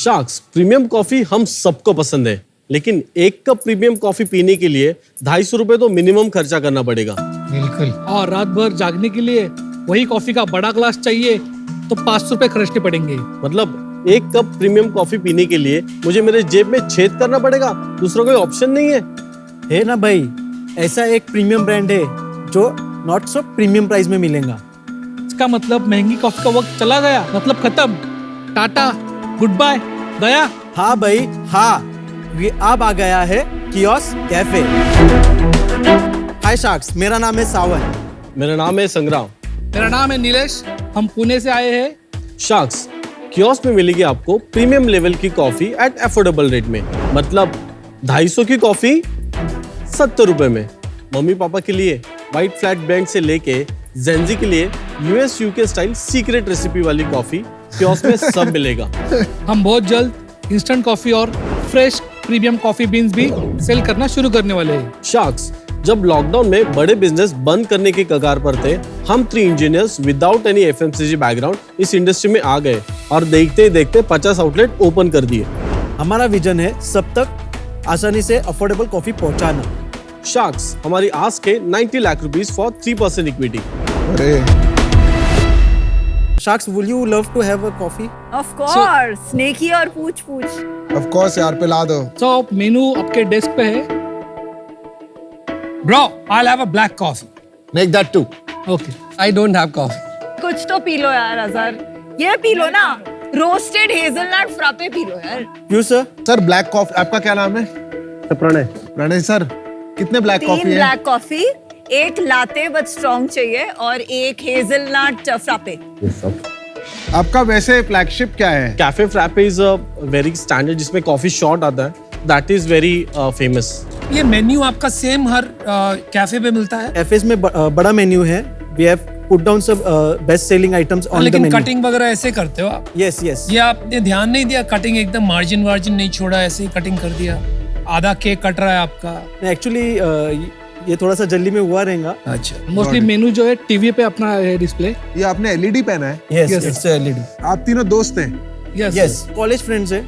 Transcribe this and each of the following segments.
Sharks, premium coffee हम सबको पसंद है, लेकिन एक कप प्रीमियम कॉफी पीने के लिए 250 रुपए तो मिनिमम खर्चा करना पड़ेगा। बिल्कुल। और रात भर जागने के लिए वही कॉफी का बड़ा ग्लास चाहिए तो 500 रुपए खर्चने पड़ेंगे। मतलब एक कप प्रीमियम कॉफी पीने के लिए मुझे मेरे जेब में छेद करना पड़ेगा, दूसरा कोई ऑप्शन नहीं है ना भाई, ऐसा एक प्रीमियम ब्रांड है जो नॉट सो प्रीमियम प्राइस में मिलेगा। इसका मतलब महंगी कॉफी का वक्त चला गया, मतलब खत्म, टाटा, गुड बाय, गया। हाँ भाई हाँ, ये अब आ गया है कियोस्क कैफे। हाय शार्क्स, मेरा नाम है सावन। मेरा नाम है संग्राम। मेरा नाम है नीलेश, हम पुणे से आए हैं। शार्क्स, कियोस्क में मिलेगी आपको प्रीमियम लेवल की कॉफी एट अफोर्डेबल रेट में, मतलब 250 की कॉफी 70 रुपए में। मम्मी पापा के लिए व्हाइट फ्लैट ब्रांड से लेके जेंजी के लिए US UK style secret recipe वाली कॉफी कियोस्क में सब मिलेगा। हम बहुत जल्द इंस्टेंट कॉफी और फ्रेश प्रीमियम कॉफी बीन्स भी सेल करना शुरू करने वाले हैं। शार्क्स, जब लॉकडाउन में बड़े बिजनेस बंद करने के कगार पर थे, हम 3 engineers without any FMCG background इस इंडस्ट्री में आ गए और देखते ही देखते 50 आउटलेट ओपन कर दिए। हमारा विजन है सब तक आसानी से अफोर्डेबल कॉफी पहुंचाना। शार्क्स, हमारी आस्क है 90 lakh rupees for 3% equity. Sharks, will you love to have a coffee? Of course, स्नेकी और पूछ पूछ। ऑफ कोर्स यार, पिला दो। तो मेनू आपके डेस्क पे है। Bro, I'll have a black coffee. Make that too. Okay. I don't have coffee. कुछ तो पी लो यार अजहर, ये पी लो ना, roasted hazelnut frappe P low यार। क्यों सर? सर ब्लैक कॉफी, आपका क्या नाम है? प्रणय। प्रणय सर, कितने ब्लैक 3 कॉफी है? Black coffee, 1 latte but strong चाहिए और 1 हेजलनट फ्रापे। आपका वैसे फ्लैगशिप क्या है? Cafe frappe is a very standard, जिसमें कॉफी शॉट आता है, दैट इज वेरी फेमस। ये मेन्यू आपका सेम हर कैफे पे मिलता है? कैफेज में बड़ा मेन्यू है। वी हैव पुट डाउन सब best selling items on the लेकिन मेन्यू। कटिंग वगैरह ऐसे करते हो आप? Yes yes. ये आपने ध्यान नहीं दिया, कटिंग एकदम मार्जिन वार्जिन नहीं छोड़ा, ऐसे ही कटिंग कर दिया। आधा केक कट रहा है आपका। एक्चुअली ये थोड़ा सा जल्दी में हुआ रहेगा। अच्छा, मोस्टली मेनू जो है टीवी पे अपना है डिस्प्ले। ये आपने एलईडी पहना है? Yes, Yes. It's LED. आप तीनों दोस्त हैं? यस यस, कॉलेज फ्रेंड्स है।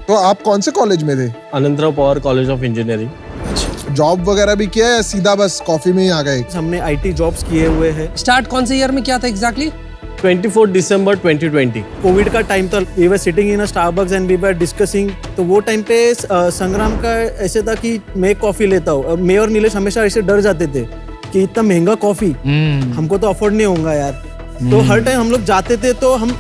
तो आप कौन से कॉलेज में थे? Anantrao Pawar college of engineering. Job वगैरह भी किया या सीधा बस कॉफी में ही आ गए? हमने आईटी जॉब्स किए हुए हैं। स्टार्ट कौन से ईयर में किया था एग्जैक्टली? 24 दिसंबर 2020। कोविड का टाइम था, we were sitting in a Starbucks and we were discussing. तो वो टाइम पे संग्राम का ऐसे था कि मैं कॉफी लेता हूँ, मैं और नीलेश हमेशा ऐसे डर जाते थे कि इतना महंगा कॉफी हमको तो अफोर्ड नहीं होगा यार। तो हर टाइम हम लोग जाते थे तो हम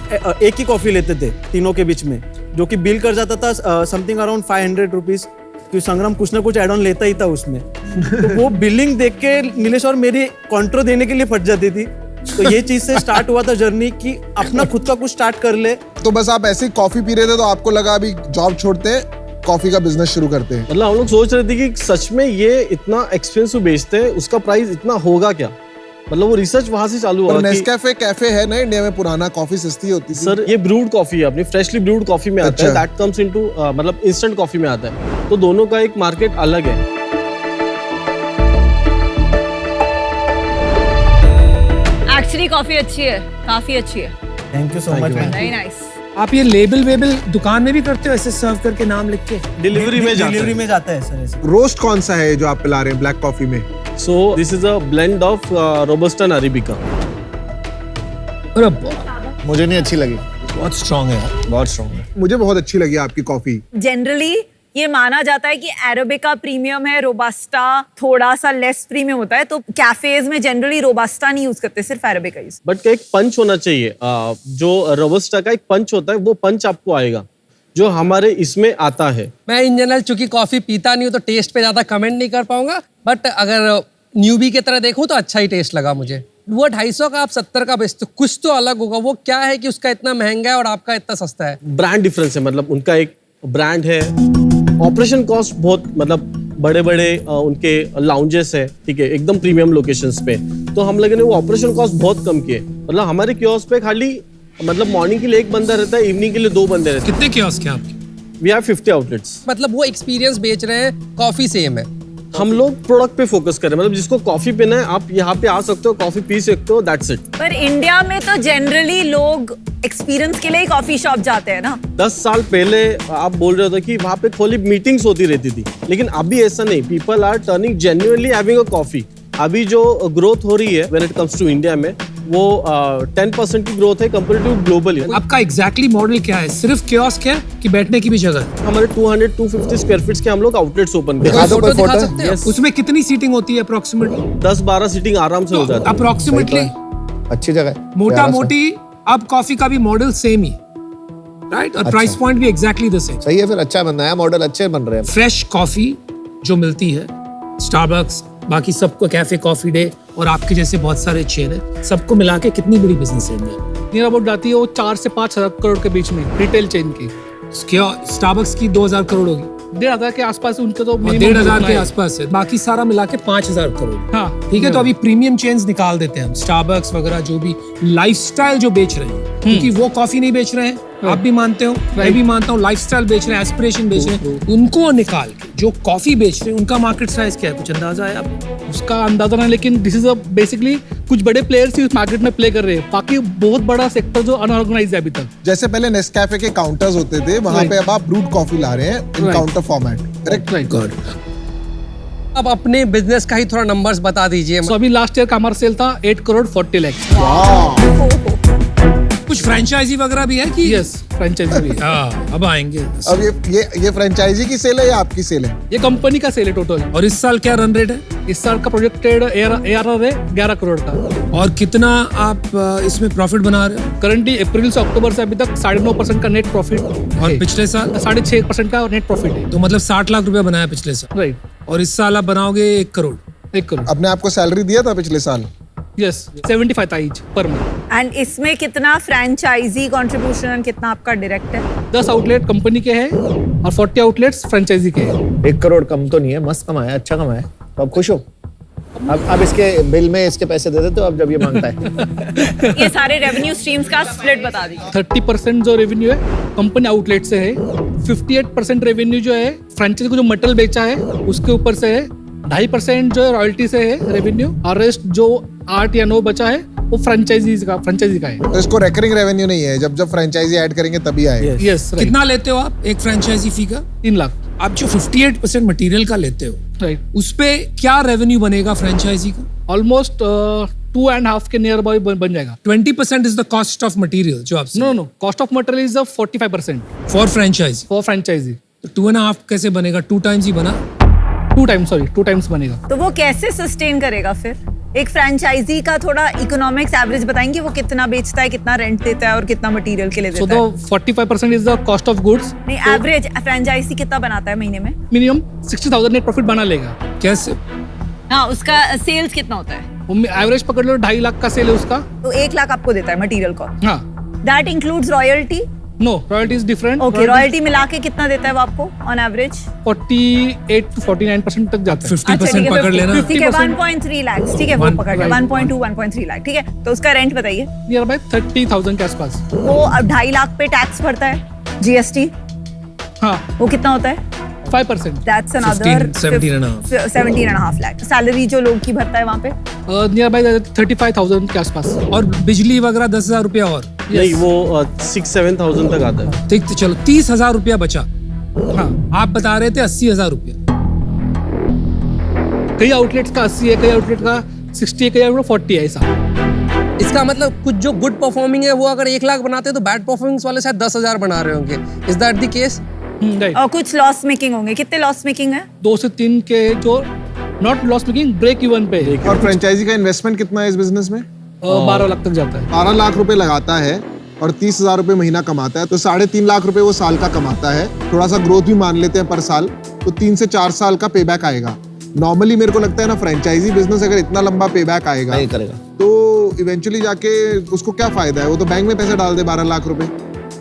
एक ही कॉफी लेते थे तीनों के बीच में, जो कि बिल कर जाता था समथिंग अराउंड 500 रुपीज, क्योंकि संग्राम कुछ ना कुछ एड ऑन लेता ही था उसमें। तो वो बिलिंग देख के नीलेश और मेरी कॉन्ट्रो देने के लिए फट जाती थी। तो ये चीज से स्टार्ट हुआ था जर्नी कि अपना खुद का कुछ स्टार्ट कर ले। तो बस आप ऐसे ही कॉफी पी रहे थे तो आपको लगा अभी जॉब छोड़ते हैं, कॉफी का बिजनेस शुरू करते हैं? मतलब हम लोग सोच रहे थे कि सच में ये इतना एक्सपेंसिव बेचते हैं, उसका प्राइस इतना होगा क्या? मतलब वो रिसर्च वहां से चालू हुआ कि नेस्कैफे कैफे है ना इंडिया में, पुराना कॉफी सस्ती होती थी। सर ये ब्रूड कॉफी है, अपनी फ्रेशली ब्रूड कॉफी में आता है, अच्छा। दैट कम्स इनटू मतलब इंस्टेंट कॉफी में आता है। तो दोनों का एक मार्केट अलग है। एक्चुअली कॉफी अच्छी है, काफी अच्छी है। Thank you so much. Very nice. आप ये लेबल वेबल दुकान में भी करते हो, ऐसे सर्व करके नाम लिख के? डिलीवरी में जाता डिलीवरी है। में जाता है सर ऐसे। रोस्ट कौन सा है जो आप पिला रहे हैं ब्लैक कॉफी में? So this is a blend of robusta and arabica. अरे वाह, मुझे नहीं अच्छी लगी। बहुत स्ट्रांग है यार। बहुत स्ट्रॉन्ग है। मुझे बहुत अच्छी लगी आपकी कॉफी। जनरली ये माना जाता है कि अरेबिका प्रीमियम है, रोबास्टा थोड़ा सा लेस प्रीमियम होता है। तो कैफेज में जनरली रोबास्टा नहीं यूज करते, सिर्फ अरेबिका यूज। बट एक पंच होना चाहिए, जो रोबस्टा का एक पंच होता है, वो पंच आपको आएगा जो हमारे इसमें आता है। मैं इन जनरल चूंकि कॉफी पीता नहीं हूँ तो टेस्ट पे ज्यादा कमेंट नहीं कर पाऊंगा, बट अगर न्यूबी की तरह देखूं तो अच्छा ही टेस्ट लगा मुझे। वो 250 का आप 70 का बेचते हो, कुछ तो अलग होगा। वो क्या है कि उसका इतना महंगा है और आपका इतना सस्ता है? ब्रांड डिफरेंस है, मतलब उनका एक ब्रांड है, ऑपरेशन कॉस्ट बहुत मतलब बड़े बड़े उनके लाउंजेस है, ठीक है, एकदम प्रीमियम लोकेशंस पे। तो हम लोगों ने वो ऑपरेशन कॉस्ट बहुत कम किए। मतलब हमारे कियोस्क पे खाली मतलब मॉर्निंग के लिए 1 बंदा रहता है, इवनिंग के लिए 2 बंदे रहते हैं। कितने कियोस्क हैं आपके? We have 50 outlets. मतलब वो एक्सपीरियंस बेच रहे हैं, कॉफी सेम है, हम लोग प्रोडक्ट पे फोकस करें, मतलब जिसको कॉफी पीना है आप यहाँ पे आ सकते हो, कॉफी पी सकते हो, दैट्स इट। पर इंडिया में तो जनरली लोग एक्सपीरियंस के लिए ही कॉफी शॉप जाते हैं ना। 10 साल पहले आप बोल रहे थे कि वहाँ पे खाली मीटिंग्स होती रहती थी, लेकिन अभी ऐसा नहीं। People are turning genuinely having a coffee. अभी जो ग्रोथ हो रही है when it comes to India में, वो 10% की ग्रोथ है कंपेरेटिव ग्लोबली। आपका एग्जैक्टली मॉडल क्या है? सिर्फ कियोस्क है कि बैठने की भी जगह है? हमारे 200-250 स्क्वायर फीट के हम लोग आउटलेट्स ओपन कर दिखा दो कोई दिखा फोटो। सकते हैं? उसमें कितनी सीटिंग होती है अप्रोक्सीमेटली? 10-12 सीटिंग आराम से हो जाती है। अप्रोक्सीमेटली अच्छी जगह है। मोटा प्यारा सा। मोटी अब कॉफी का भी मॉडल सेम ही, राइट? और प्राइस पॉइंट भी एग्जैक्टली द सेम। सही है, फिर अच्छा बन रहा है, मॉडल अच्छे बन रहे हैं। फ्रेश कॉफी जो मिलती है, स्टारबक्स, बाकी सबको, कैफे कॉफी डे और आपके जैसे बहुत सारे चेन है, सबको मिला के कितनी बड़ी बिजनेस है इंडिया में? नियर अबाउट जाती है वो 4 से 5 हजार करोड़ के बीच में, रिटेल चेन की। स्टारबक्स की 2000 करोड़ होगी, 1,500 के आसपास उनके तो 1,500 के आसपास है, बाकी सारा मिला के 5000 करोड़। हाँ ठीक है, तो अभी प्रीमियम चेन्स निकाल देते हैं हम, स्टारबक्स वगैरह, जो भी लाइफस्टाइल जो बेच रहे हैं, क्योंकि वो कॉफी नहीं बेच रहे हैं, आप भी मानते हो, मैं भी मानता हूँ, लाइफस्टाइल बेच रहे हैं, एस्पिरेशन बेच रहे हैं, उनको निकाल के जो कॉफी बेच रहे हैं उनका मार्केट साइज क्या है, कुछ अंदाजा है आपको? उसका अंदाजा नहीं, लेकिन दिस इज बेसिकली कुछ बड़े प्लेयर्स ही उस मार्केट में प्ले कर रहे हैं, बाकी बहुत बड़ा सेक्टर जो अनऑर्गेनाइज है अभी तक। जैसे पहले नेस्कैफे के काउंटर्स होते थे, वहाँ पे अब आप ब्रूड कॉफी ला रहे हैं in counter format, correct? Right, good. अब अपने बिजनेस का ही थोड़ा नंबर्स बता दीजिए। सो अभी लास्ट ईयर का हमारा सेल था 8 करोड़ 40 लाख। कुछ फ्रेंचाइजी वगैरह भी है कि? यस, फ्रेंचाइजी भी। हाँ, अब आएंगे। अब ये फ्रेंचाइजी की सेल है या आपकी सेल है? ये कंपनी का सेल है टोटल। और इस साल क्या रन रेट है? इस साल का प्रोजेक्टेड ARR है 11 करोड़ का। और कितना आप इसमें प्रॉफिट बना रहे हो? करंटली अप्रैल से अक्टूबर से अभी तक 9.5% का नेट प्रॉफिट। और पिछले साल 6.5% का नेट प्रॉफिट है। तो मतलब 60 लाख रुपया बनाया पिछले साल, राइट? और इस साल आप बनाओगे 1 करोड़। 1 करोड़। अपने आपको सैलरी दिया था पिछले साल? यस, 75 था ईच पर मंथ। एंड इसमें कितना फ्रेंचाइजी कंट्रीब्यूशन, कितना आपका डायरेक्ट है? 10 आउटलेट कंपनी के हैं और 40 आउटलेट्स फ्रेंचाइजी के हैं। 1 करोड़ कम तो नहीं है, मस्त कमाया, अच्छा कमाया, तो आप खुश हो? अब इसके बिल में इसके पैसे दे देते हो अब जब ये मांगता है। ये सारे रेवेन्यू स्ट्रीम्स का स्प्लिट बता दीजिए। 30% जो रेवेन्यू है कंपनी आउटलेट से है, 58% रेवेन्यू जो है फ्रेंचाइजी को जो मटेरियल बेचा है उसके ऊपर से है, 2.5% जो है रॉयल्टी से है रेवेन्यू, और रेस्ट जो 8 या 9 बचा है वो फ्रेंचाइजी का है। तो इसको रेकरिंग रेवेन्यू नहीं है, जब फ्रेंचाइजी ऐड करेंगे तभी आएगा। यस, कितना लेते हो आप एक फ्रेंचाइजी फी का? 3 लाख। आप जो 58% मटेरियल का लेते हो, राइट, उस पे क्या रेवेन्यू बनेगा फ्रेंचाइजी का? ऑलमोस्ट 2.5 के नियर बाय बन जाएगा। 20% is the cost of material जो आप? No, cost of material is 45% for franchisee. तो 2.5 कैसे बनेगा? 2 टाइम्स ही बना। 2 टाइम्स बनेगा। तो वो कैसे सस्टेन करेगा फिर? एक फ्रेंचाइजी का थोड़ा इकोनॉमिक्स एवरेज बताएंगे, वो कितना बेचता है, कितना रेंट देता है और कितना मटेरियल के लिए देता है? 45% is the cost of goods. नहीं, एवरेज फ्रेंचाइजी कितना बनाता है महीने में? मिनिमम 60,000 नेट प्रॉफिट बना लेगा। कैसे? हाँ, उसका सेल्स कितना होता है? एवरेज पकड़ लो 2.5 लाख का सेल है उसका। तो 1 लाख आपको देता है मटेरियल को? हाँ। That includes royalty? No, royalty is different. Okay, royalty मिला के कितना देता है वो आपको ऑन एवरेज? 48 to 49% तक जाता है। 50% पकड़ लेना। ठीक है, 1.3 लाख, ठीक है, वो पकड़ लिया। 1.2 1.3 लाख, ठीक है। तो उसका रेंट बताइए। नियर बाय 30,000 के आसपास। वो अब 2.5 लाख पे टैक्स भरता है, GST? हाँ। वो कितना होता है? 5%। That's another 17.5 lakh. सैलरी जो लोग की भरता है वहाँ पे? नियर बाय 35,000 के आसपास। और बिजली वगैरह 10,000 रुपया और? नहीं, वो 6-7,000 तक आता है। ठीक, तो चलो 30,000 रुपया बचा। हाँ, आप बता रहे थे 80,000 रुपया। कई आउटलेट्स का 80 है, कई आउटलेट का 60 है, कई आउटलेट 40 है, ऐसा। इसका मतलब कुछ जो गुड परफॉर्मिंग है वो अगर 1 लाख बनाते हैं तो बैड परफॉर्मिंग वाले शायद 10,000 बना रहे होंगे। Is that the case? Right. और कुछ लॉस मेकिंग होंगे? कितने लॉस मेकिंग है? 2 से 3 के जो not loss making, break even पे। और फ्रेंचाइजी का इन्वेस्टमेंट कितना है इस बिजनेस में? 12 लाख तक जाता है। 12 लाख रुपए लगाता है और 30,000 रुपए महीना कमाता है, तो 3.5 लाख रुपए वो साल का कमाता है। थोड़ा सा ग्रोथ भी मान लेते हैं पर साल, तो 3 से 4 साल का पे बैक आएगा। नॉर्मली मेरे को लगता है ना, फ्रेंचाइजी बिजनेस अगर इतना लंबा पे बैक आएगा नहीं करेगा तो इवेंचुअली जाके उसको क्या फायदा है? वो तो बैंक में पैसे डाल दे 12 लाख रुपए।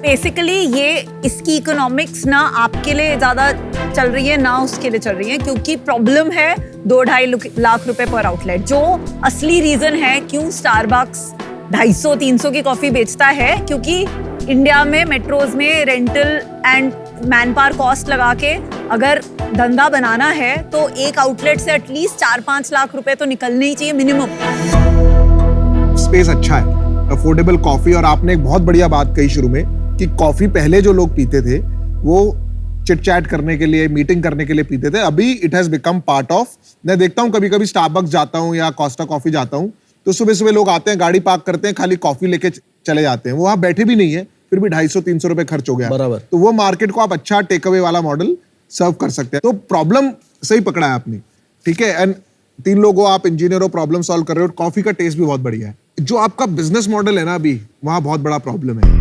बेसिकली ये इसकी इकोनॉमिक्स ना आपके लिए ज्यादा चल रही है ना उसके लिए चल रही है, क्योंकि प्रॉब्लम है 2-2.5 लाख रुपए पर आउटलेट। जो असली रीजन है क्यों स्टारबक्स 250-300 की कॉफी बेचता है, क्योंकि इंडिया में मेट्रोज में rental and man power cost लगा के अगर धंधा बनाना है तो एक आउटलेट से एटलीस्ट 4-5 लाख रुपए तो निकलने ही चाहिए मिनिमम। स्पेस अच्छा है, अफोर्डेबल कॉफी। और आपने एक बहुत बढ़िया बात कही शुरू में कि कॉफी पहले जो लोग पीते थे वो चिट चैट करने के लिए, मीटिंग करने के लिए पीते थे। अभी it has become part of, मैं देखता हूँ कभी कभी स्टारबक्स जाता हूँ या कोस्टा कॉफी जाता हूँ तो सुबह सुबह लोग आते हैं, गाड़ी पार्क करते हैं, खाली कॉफी लेके चले जाते हैं। वो वहां बैठे भी नहीं है, फिर भी 250-300 रुपए खर्च हो गया। बराबर। तो वो मार्केट को आप अच्छा टेक अवे वाला मॉडल सर्व कर सकते हैं। तो प्रॉब्लम सही पकड़ा है आपने, ठीक है। एंड 3 लोग हो, आप इंजीनियर हो, प्रॉब्लम सॉल्व कर रहे हो, कॉफी का टेस्ट भी बहुत बढ़िया है। जो आपका बिजनेस मॉडल है ना, अभी वहां बहुत बड़ा प्रॉब्लम है,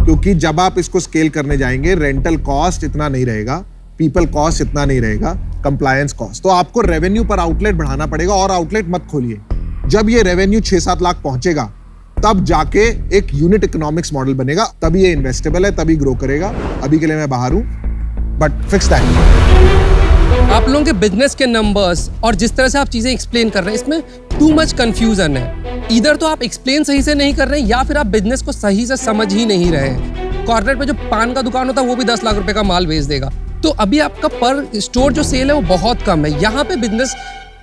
क्योंकि जब आप इसको स्केल करने जाएंगे रेंटल कॉस्ट इतना नहीं रहेगा, पीपल कॉस्ट इतना नहीं रहेगा, कंप्लायंस कॉस्ट, तो आपको रेवेन्यू पर आउटलेट बढ़ाना पड़ेगा। और आउटलेट मत खोलिए, जब ये रेवेन्यू 6-7 लाख पहुंचेगा तब जाके एक यूनिट इकोनॉमिक्स मॉडल बनेगा, तभी ये इन्वेस्टेबल है, तभी ग्रो करेगा। अभी के लिए मैं बाहर हूं, बट फिक्स दैट। आप लोगों के बिजनेस के नंबर्स और जिस तरह से आप चीजें एक्सप्लेन कर रहे हैं इसमें टू मच कंफ्यूजन है। इधर तो आप एक्सप्लेन सही से नहीं कर रहे हैं या फिर आप बिजनेस को सही से समझ ही नहीं रहे हैं। कॉर्पोरेट में जो पान का दुकान होता है वो भी 10 लाख रुपए का माल बेच देगा, तो अभी आपका पर स्टोर जो सेल है वो बहुत कम है। यहाँ पे बिजनेस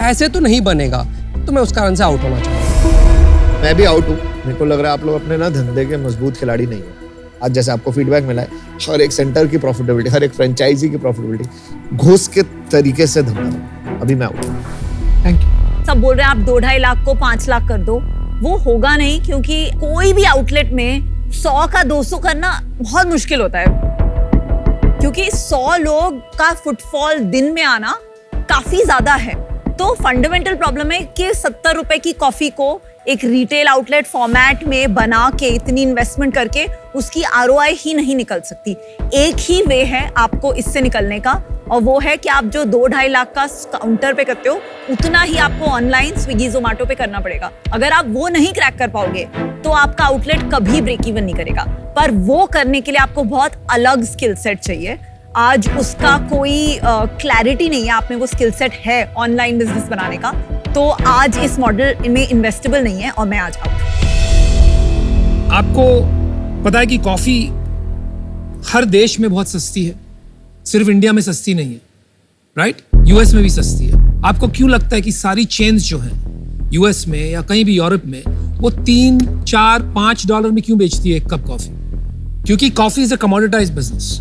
ऐसे तो नहीं बनेगा, तो मैं उस कारण से आउट होना चाहूँगा। मैं भी आउट हूँ। मेरे को लग रहा है आप लोग अपने ना धंधे के मजबूत खिलाड़ी नहीं है। आज जैसे आपको फीडबैक मिला है, हर एक सेंटर की प्रॉफिटेबिलिटी, हर एक फ्रेंचाइजी की प्रॉफिटेबिलिटी घुस के तरीके से धंधा। अभी मैं आउट हूँ। Thank you. सब बोल रहे हैं आप 2-2.5 लाख को 5 लाख कर दो, वो होगा नहीं, क्योंकि कोई भी आउटलेट में 100 का 200 करना बहुत मुश्किल होता है, क्योंकि 100 लोग का फुटफॉल दिन में आना काफी ज्यादा है। तो फंडामेंटल प्रॉब्लम है कि 70 रुपए की कॉफी को एक रिटेल आउटलेट फॉर्मेट में बना के इतनी इन्वेस्टमेंट करके उसकी ROI ही नहीं निकल सकती। एक ही वे है आपको इससे निकलने का, और वो है कि आप जो 2-2.5 लाख का काउंटर पे करते हो उतना ही आपको ऑनलाइन स्विगी जोमेटो पे करना पड़ेगा। अगर आप वो नहीं क्रैक कर पाओगे तो आपका आउटलेट कभी ब्रेक इवन नहीं करेगा। पर वो करने के लिए आपको बहुत अलग स्किल सेट चाहिए। आज उसका कोई क्लैरिटी नहीं है आप में वो स्किल सेट है ऑनलाइन बिजनेस बनाने का, तो आज इस मॉडल में इन्वेस्टेबल नहीं है और मैं आज आउट। आपको पता है कि कॉफी हर देश में बहुत सस्ती है, सिर्फ इंडिया में सस्ती नहीं है, राइट? यूएस में भी सस्ती है। आपको क्यों लगता है कि सारी चेन्स जो हैं यूएस में या कहीं भी यूरोप में वो $3-4-5 में क्यों बेचती है एक कप कॉफी? क्योंकि coffee is a commoditised business.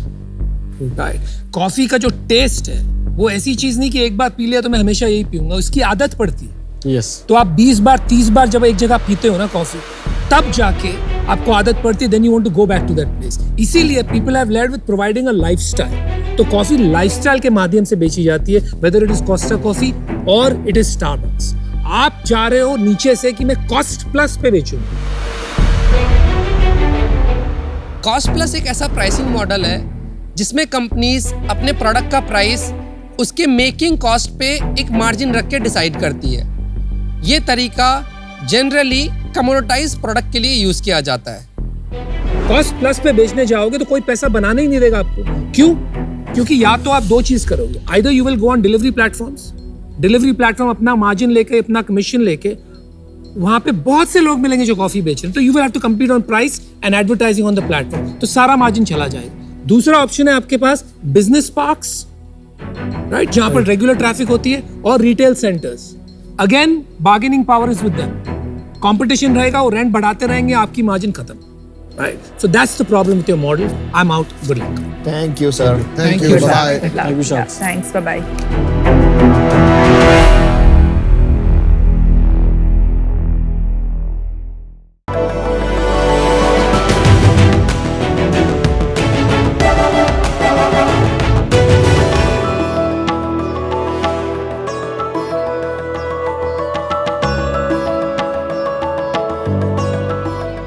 Coffee का जो टेस्ट है वो ऐसी चीज नहीं कि एक बार पी लिया तो मैं हमेशा यही पीऊंगा, उसकी आदत पड़ती है। यस। तो आप 20 बार 30 बार जब एक जगह पीते हो ना कॉफी, तब जाके आपको आदत पड़ती है, then you want to go back to that place. इसीलिए people have led with providing a lifestyle. तो कॉफी लाइफस्टाइल के माध्यम से बेची जाती है, whether it is Costa coffee और इट इज स्टारबक्स। आप चाह रहे हो नीचे से कि मैं कॉस्ट प्लस पे बेचूंगा। कॉस्ट प्लस एक ऐसा प्राइसिंग मॉडल है जिसमें कंपनीज अपने प्रोडक्ट का प्राइस उसके मेकिंग कॉस्ट पे एक मार्जिन रख के डिसाइड करती है। ये तरीका जनरली कमोडिटाइज्ड प्रोडक्ट के लिए यूज किया जाता है। कॉस्ट प्लस पे बेचने जाओगे तो कोई पैसा बनाने ही नहीं देगा आपको। क्यों? क्योंकि या तो आप 2 चीज करोगे, either you will go on delivery platforms, delivery platform अपना मार्जिन लेके, अपना कमीशन लेके, वहां पे बहुत से लोग मिलेंगे जो कॉफी बेच रहे हैं, तो you will have to compete on price and advertising on the platform, तो सारा मार्जिन चला जाएगा। दूसरा ऑप्शन है आपके पास बिजनेस पार्क्स, राइट, जहां पर रेगुलर ट्रैफिक होती है, और retail centres. Again bargaining power is with them, competition रहेगा, वो रेंट बढ़ाते रहेंगे, आपकी मार्जिन खत्म, right? So that's the problem with your model. I am out, good luck. Thank you sir. Thank you, bye. Thank you, Shams. Thanks, bye bye.